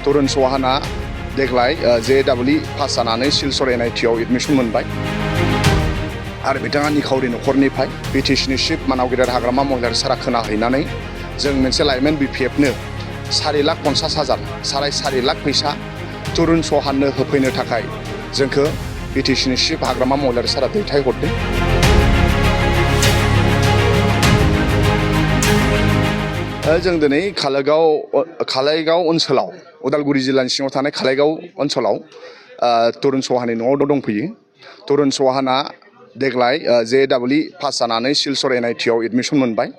तरुन चौहाना देग्लाय JEE pass जानानै Silchar NIT आव एडमिशन मोनबाय आरो बिथाङा निखावरि नखरनिफ्राय बिटिसिनि चिफ मानावगिरि हाग्रामा महिलारि सारा खोनाहैनानै जों मोनसे लाइमोन BPFनो 4,50,000 4.5 लाख फैसा तरुन चौहाननो होफैनो थाखाय जोंखौ बिटिसिनि चिफ हाग्रामा महिलारि सारा दैथायहरदों। जों दिनै खालाइगाव ओनसोलाव उदालगुरि जिल्लानि सिङाव थानाय खालाइगाव ओनसोलाव तरुन चौहाननि न'आव दंफैयो। तरुन चौहाना देग्लाय JEE पास जानानै सिलचर NIT आव एडमिशन मोनबाय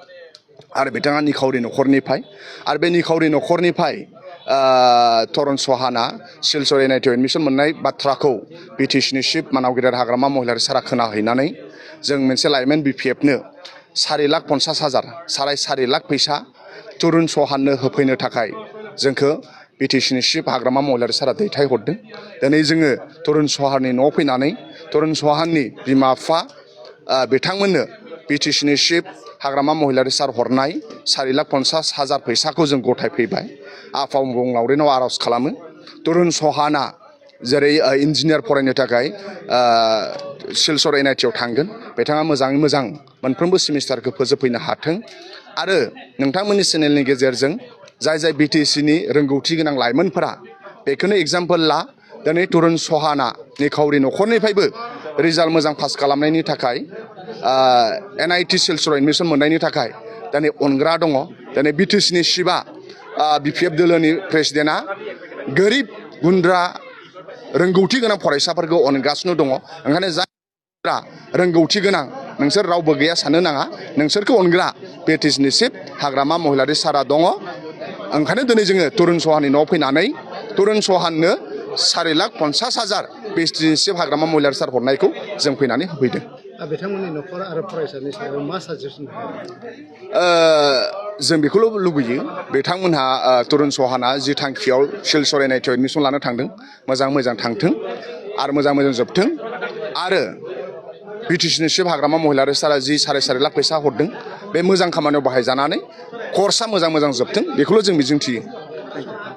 आरो बिथाङा निखावरि नखरनिफ्राय आरो बे निखावरि नखरनिफ्राय तरुन चौहाना सिलचर NIT आव एडमिशन मोननाय बाथ्राखौ बिटिसिनि चिफ मानावगिरि हाग्रामा महिलारि सारा खोनाहैनानै जों मोनसे लाइमोन BPFनो 4,50,000 4.5 लाख फैसा तरुन चौहाननो होफैनो थाखाय जोंखौ बिटिसिनि चिफ हाग्रामा महिलारि सारा दैथायहरदों। दिनै जोङो तरुन चौहाननि न'आव फैनानै तरुन चौहाननि बिमा बिफा बिथांमोननो बिटिसिनि चिफ हाग्रामा महिलारि सार हरनाय 4,50,000 फैसाखौ जों गथायफैबाय। आफा अबंलावरिनाव आर'ज खालामो तरुन चौहाना जेरै इन्जिनियार फरायनो थाखाय सिलचर NIT आव थांगोन बिथाङा मोजाङै मोजां मोनफ्रोमबो सेमिस्टारखौ फोजोबफैनो हाथों आरो नोंथांमोननि चेनेलनि गेजेरजों जाय बिटिसिनि रोंगौथि गोनां लाइमोनफोरा बेखौनो एग्जाम्पल ला दिनै तरुन चौहाना निखावरि नखरनिफ्रायबो रिजाल्ट मोजां पास खालामनायनि थाखाय NIT सिलचर एडमिशन मोननायनि थाखाय दिनै अनग्रा दङ। दिनै बिटिसिनि चिफआ BPF दोलोनि प्रेसिडेन्टआ गोरिब गुन्द्रा रोंगौथि गोनां फरायसाफोरखौ अनगासिनो दङ। ओंखायनो जायफोरा रोंगौथि गोनां नोंसोर रावबो गैया साननो नाङा, नोंसोरखौ अनग्रा बिटिसिनि चिफ हाग्रामा महिलारि सारा दङ। ओंखायनो दिनै जोङो तरुन चौहाननि न'आव फैनानै तरुन चौहाननो 4,50,000 बिटिसिनि चिफ हाग्रामा महिलारि सार हरनायखौ जों फैनानै होफैदों। बिथांमोननि न'खर आरो फरायसानि सायाव मा साजेसन जों बेखौल' लुबैयो बिथांमोनहा तरुन चौहाना जि थांखियाव सिलचर NIT आव एडमिशन लानो थांदों मोजां थांथों आरो मोजां जोबथों आरो बिटिसिनि चिफ हाग्रामा महिलारि सारा जि 4.5 लाख फैसा हरदों बे मोजां खामानियाव बाहायजानानै कर्सआ मोजां जोबथों बेखौल' जों मिजिंथियो।